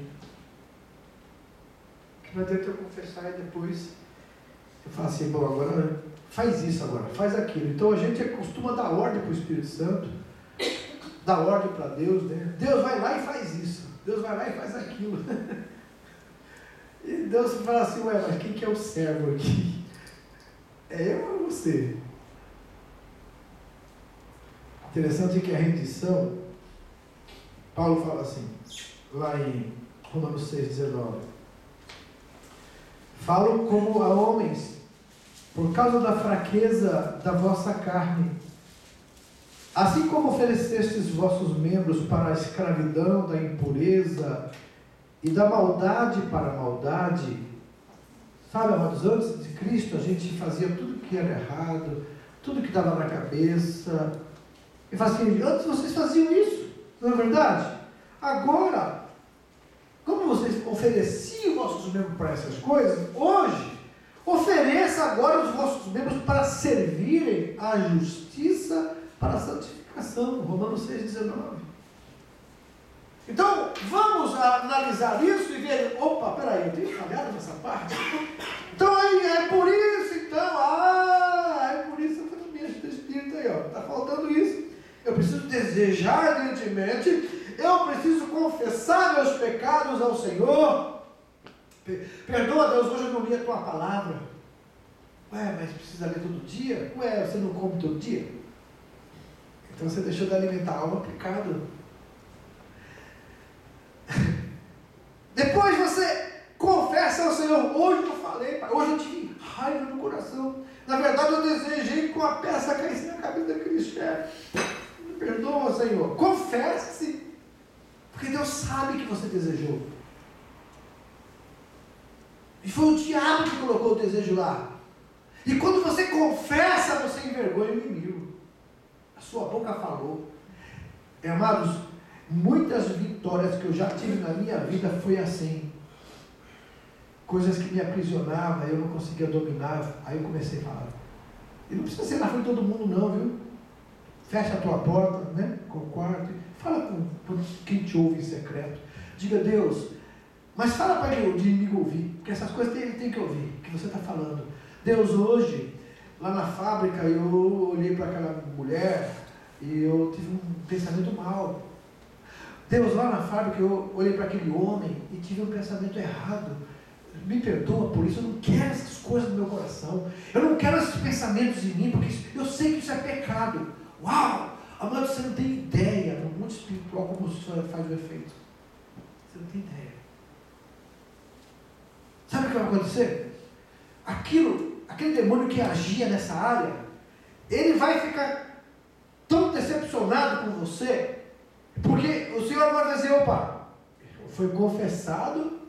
Que não adianta eu confessar e depois eu falo assim, bom, agora faz isso agora, faz aquilo. Então a gente costuma dar ordem para o Espírito Santo, dar ordem para Deus, né? Deus vai lá e faz isso, Deus vai lá e faz aquilo. E Deus fala assim, ué, mas quem que é o servo aqui? É eu ou você? Interessante que a rendição, Paulo fala assim, lá em Romanos 6,19, falo como a homens, por causa da fraqueza da vossa carne, assim como oferecestes vossos membros para a escravidão da impureza e da maldade para a maldade, sabe, amados, antes de Cristo a gente fazia tudo que era errado, tudo que dava na cabeça, e fazia, antes vocês faziam isso, não é verdade? Agora, como vocês ofereciam vossos membros para essas coisas, hoje, ofereça agora os vossos membros para servirem à justiça, para a santificação, Romanos 6,19. Então, vamos analisar isso e ver, opa, peraí, eu tenho falhado nessa parte. Então, é por isso, então, é por isso que eu não mexo do Espírito aí, ó, está faltando isso. Eu preciso desejar ardentemente, eu preciso confessar meus pecados ao Senhor. Perdoa, Deus, hoje eu não li a tua palavra. Ué, mas precisa ler todo dia? Ué, você não come todo dia? Então você deixou de alimentar a alma, pecado. Depois você confessa ao Senhor, hoje eu falei, pai, hoje eu tive raiva no coração. Na verdade eu desejei que uma peça caísse na cabeça daquele chefe. Me perdoa, Senhor. Confesse. Porque Deus sabe que você desejou. E foi o diabo que colocou o desejo lá. E quando você confessa, você envergonha o inimigo. A sua boca falou. Amados, muitas vitórias que eu já tive na minha vida foi assim. Coisas que me aprisionavam, eu não conseguia dominar. Aí eu comecei a falar. E não precisa ser na frente de todo mundo não, viu? Fecha a tua porta, né? Com o quarto. Fala com quem te ouve em secreto. Diga, Deus, mas fala para o inimigo ouvir. Porque essas coisas ele tem que ouvir, que você está falando. Deus, hoje, lá na fábrica, eu olhei para aquela mulher e eu tive um pensamento mal. Deus, lá na fábrica, eu olhei para aquele homem e tive um pensamento errado. Me perdoa por isso, eu não quero essas coisas no meu coração. Eu não quero esses pensamentos em mim, porque eu sei que isso é pecado. Uau! Amado, você não tem ideia no mundo espiritual como isso faz o efeito. Você não tem ideia. Sabe o que vai acontecer? Aquele demônio que agia nessa área, ele vai ficar tão decepcionado com você, porque o Senhor agora vai dizer, opa, foi confessado,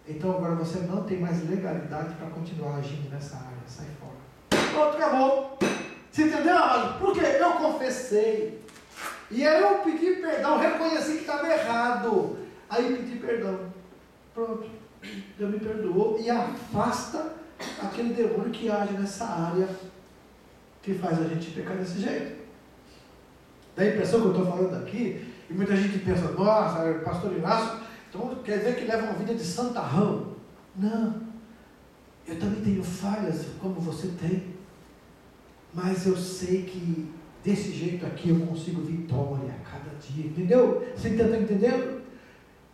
então agora você não tem mais legalidade para continuar agindo nessa área, sai fora. Pronto, acabou. Você entendeu, amado? Porque eu confessei, e aí eu pedi perdão, reconheci que estava errado, aí pedi perdão, pronto, Deus me perdoou, e afasta aquele demônio que age nessa área, que faz a gente pecar desse jeito. Dá a impressão que eu estou falando aqui, e muita gente pensa, nossa, pastor Inácio, então quer dizer que leva uma vida de santarrão. Não, eu também tenho falhas, como você tem, mas eu sei que desse jeito aqui eu consigo vitória a cada dia, entendeu? Você está entendendo?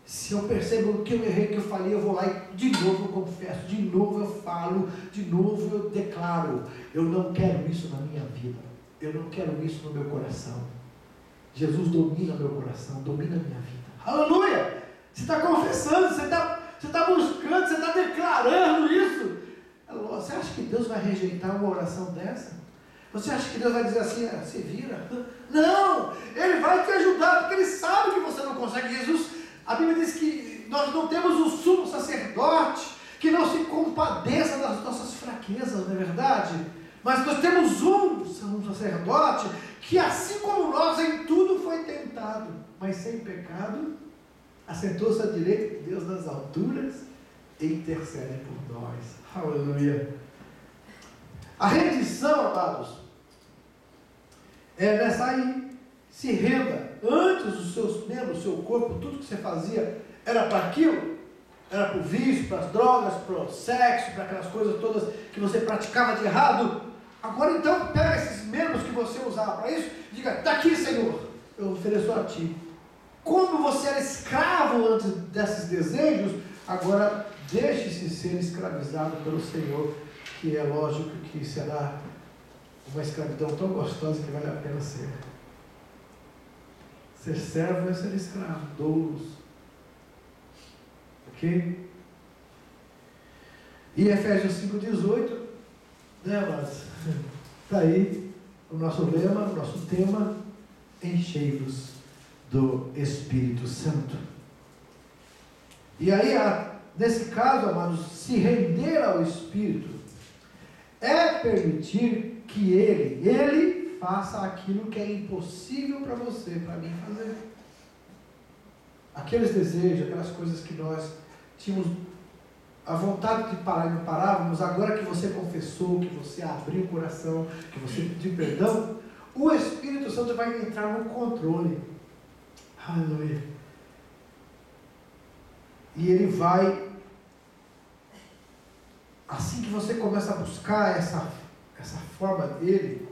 Se eu percebo que eu errei, que eu falei, eu vou lá e de novo eu confesso, de novo eu falo, de novo eu declaro, eu não quero isso na minha vida, eu não quero isso no meu coração. Jesus domina meu coração, domina a minha vida. Aleluia! Você está confessando, você está buscando, você está declarando isso. Você acha que Deus vai rejeitar uma oração dessa? Você acha que Deus vai dizer assim, se vira? Não! Ele vai te ajudar, porque Ele sabe que você não consegue. Jesus, a Bíblia diz que nós não temos um sumo sacerdote que não se compadeça das nossas fraquezas, não é verdade? Mas nós temos um sumo sacerdote que, assim como nós, em tudo foi tentado, mas sem pecado, assentou-se à direita de Deus nas alturas e intercede por nós. Aleluia! A rendição, amados, é nessa aí. Se renda. Antes os seus membros, o seu corpo, tudo que você fazia era para aquilo, era para o vício, para as drogas, para o sexo, para aquelas coisas todas que você praticava de errado. Agora então pega esses membros que você usava para isso e diga, está aqui, Senhor, eu ofereço a ti. Como você era escravo antes desses desejos, agora deixe-se ser escravizado pelo Senhor, que é lógico que será uma escravidão tão gostosa que vale a pena ser. Ser servo é ser escravo, doulos. Ok? E Efésios 5,18, né, mas está aí o nosso lema, o nosso tema, enchei-vos do Espírito Santo. E aí, nesse caso, amados, se render ao Espírito é permitir que Ele faça aquilo que é impossível para você, para mim fazer. Aqueles desejos, aquelas coisas que nós tínhamos a vontade de parar e não parávamos, agora que você confessou, que você abriu o coração, que você pediu perdão, o Espírito Santo vai entrar no controle. Aleluia. E ele vai, assim que você começa a buscar essa forma dele,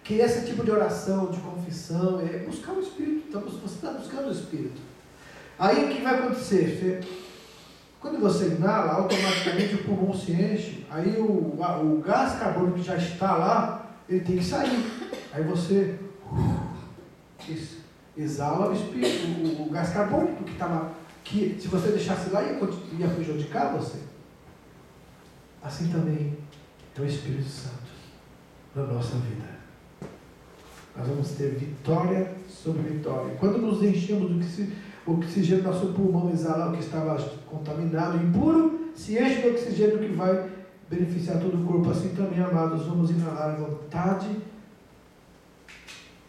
que esse tipo de oração, de confissão, é buscar o Espírito. Então, você está buscando o Espírito. Aí o que vai acontecer? Quando você inala, automaticamente o pulmão se enche, aí o gás carbônico que já está lá, ele tem que sair. Aí você exala o espírito, o gás carbônico que estava, que se você deixasse lá ia prejudicar você. Assim também é o Espírito Santo na nossa vida. Nós vamos ter vitória sobre vitória. Quando nos enchemos o oxigênio do nosso pulmão exala o que estava contaminado e impuro, se enche do oxigênio que vai beneficiar todo o corpo. Assim também, amados, vamos inalar a vontade,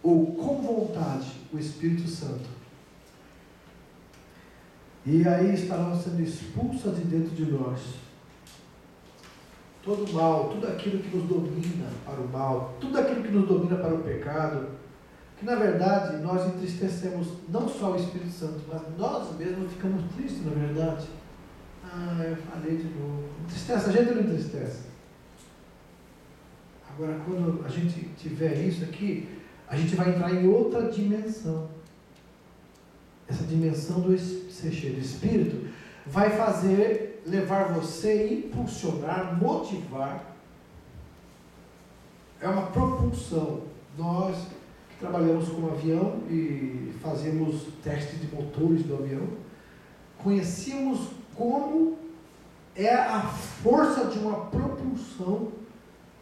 ou com vontade, o Espírito Santo. E aí estarão sendo expulsas de dentro de nós todo o mal, tudo aquilo que nos domina para o mal, tudo aquilo que nos domina para o pecado, que na verdade nós entristecemos não só o Espírito Santo, mas nós mesmos ficamos tristes, na verdade. Eu falei de novo. Entristece, a gente não entristece. Agora, quando a gente tiver isso aqui, a gente vai entrar em outra dimensão. Essa dimensão do ser cheio do Espírito vai fazer levar você, impulsionar, motivar. É uma propulsão. Nós que trabalhamos com avião e fazemos testes de motores do avião, conhecíamos como é a força de uma propulsão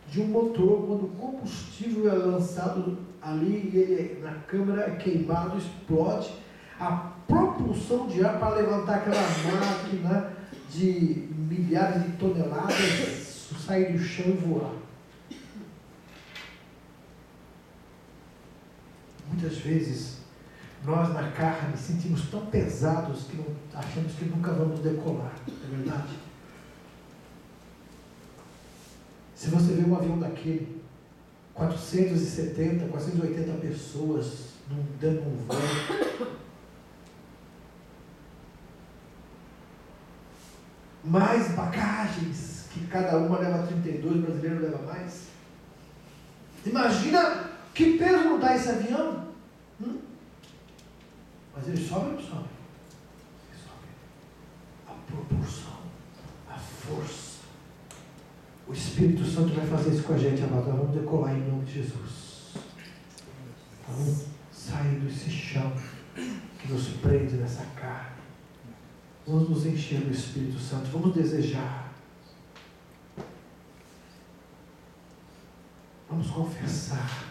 de um motor quando o combustível é lançado ali e ele na câmara é queimado, explode. A propulsão de ar para levantar aquela máquina de milhares de toneladas, sair do chão e voar. Muitas vezes, nós na carne sentimos tão pesados que achamos que nunca vamos decolar, não é verdade? Se você vê um avião daquele, 470, 480 pessoas dando um voo, mais bagagens, que cada uma leva 32, o brasileiro leva mais. Imagina que peso não dá esse avião? Mas ele sobe ou não sobe? Ele sobe. A propulsão, a força. O Espírito Santo vai fazer isso com a gente, amado. Nós vamos decolar em nome de Jesus. Vamos sair desse chão que nos prende nessa carne. Vamos nos encher do Espírito Santo. Vamos desejar. Vamos confessar.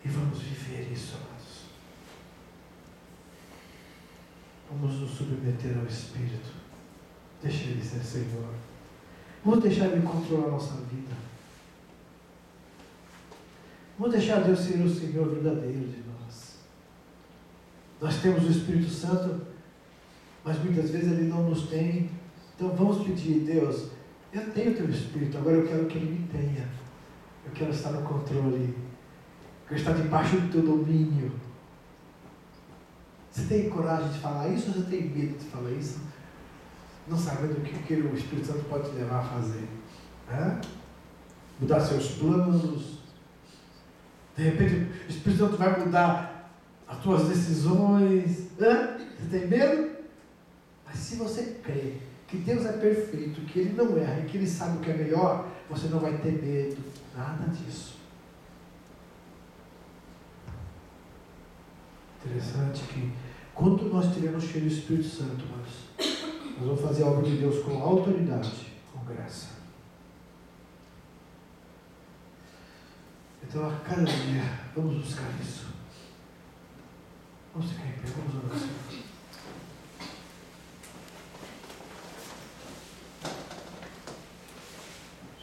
E vamos viver isso, amados. Vamos nos submeter ao Espírito. Deixa Ele ser Senhor. Vamos deixar Ele controlar a nossa vida. Vamos deixar Deus ser o Senhor verdadeiro de nós. Nós temos o Espírito Santo, mas muitas vezes Ele não nos tem. Então vamos pedir, Deus, eu tenho o Teu Espírito, agora eu quero que Ele me tenha. Eu quero estar no controle. Eu quero estar debaixo do Teu domínio. Você tem coragem de falar isso ou você tem medo de falar isso? Não sabendo o que o Espírito Santo pode te levar a fazer. Mudar seus planos. De repente o Espírito Santo vai mudar as tuas decisões. Você tem medo? Mas se você crê que Deus é perfeito, que Ele não erra e que Ele sabe o que é melhor, você não vai ter medo. Nada disso. Interessante que quando nós estivermos cheios do Espírito Santo, nós vamos fazer a obra de Deus com autoridade, com graça. Então, a cada dia, vamos buscar isso. Vamos ficar em pé, vamos orar, Senhor.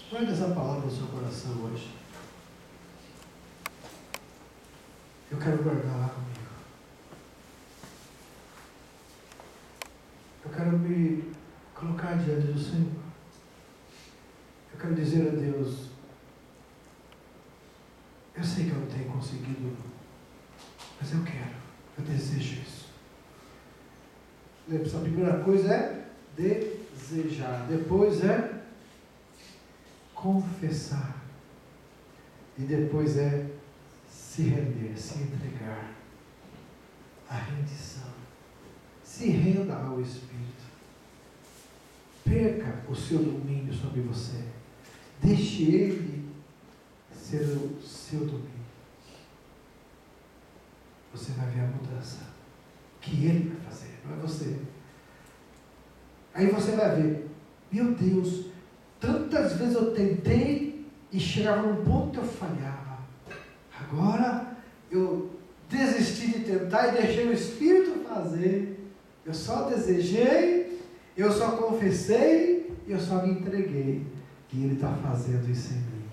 Guarde essa palavra no seu coração hoje. Eu quero guardar lá comigo. Eu quero me colocar diante do Senhor. Eu quero dizer a Deus, eu sei que eu não tenho conseguido, mas eu quero, eu desejo isso. A primeira coisa é desejar, depois é confessar, e depois é se render, se entregar, a rendição. Se renda ao Espírito. Perca o seu domínio sobre você. Deixe Ele ser o seu domínio. Você vai ver a mudança que Ele vai fazer, não é você. Aí você vai ver, meu Deus, tantas vezes eu tentei e chegava num ponto que eu falhava. Agora eu desisti de tentar e deixei o Espírito fazer. Eu só desejei, eu só confessei, eu só me entreguei. E Ele está fazendo isso em mim.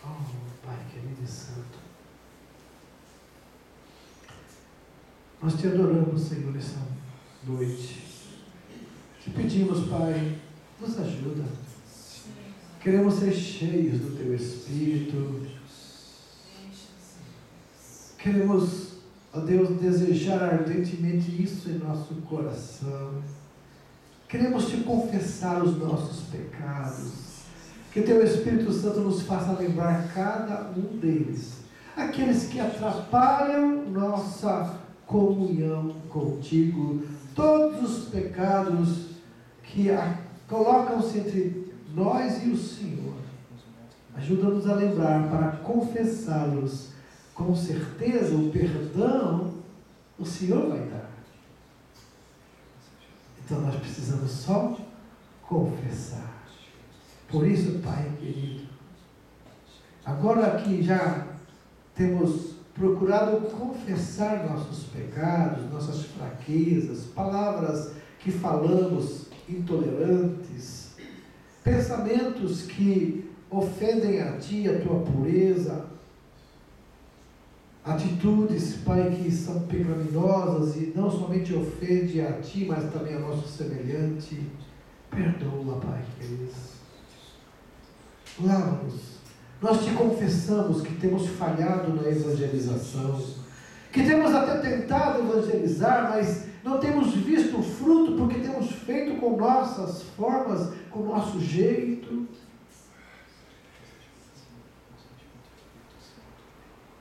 Oh, Pai querido e santo. Nós te adoramos, Senhor, essa noite. Te pedimos, Pai, nos ajuda. Queremos ser cheios do Teu Espírito. Queremos, ó Deus, desejar ardentemente isso em nosso coração. Queremos Te confessar os nossos pecados. Que Teu Espírito Santo nos faça lembrar cada um deles. Aqueles que atrapalham nossa comunhão contigo, todos os pecados que colocam-se entre nós e o Senhor. Ajuda-nos a lembrar para confessá-los com certeza. O perdão o Senhor vai dar. Então nós precisamos só confessar. Por isso, Pai querido, agora que já temos procurado confessar nossos pecados, nossas fraquezas, palavras que falamos intolerantes, pensamentos que ofendem a Ti, a Tua pureza, atitudes, Pai, que são pecaminosas e não somente ofendem a Ti, mas também a nosso semelhante. Perdoa, Pai querido. Lava-nos. Nós Te confessamos que temos falhado na evangelização, que temos até tentado evangelizar, mas não temos visto o fruto, porque temos feito com nossas formas, com o nosso jeito.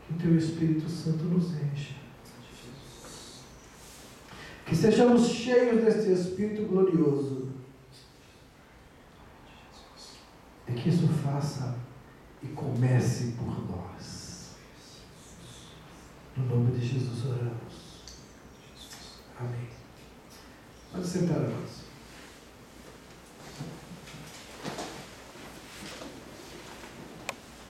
Que o Teu Espírito Santo nos encha. Que sejamos cheios deste Espírito glorioso. E que isso faça e comece por nós. No nome de Jesus oramos. Amém. Pode sentar, irmãos.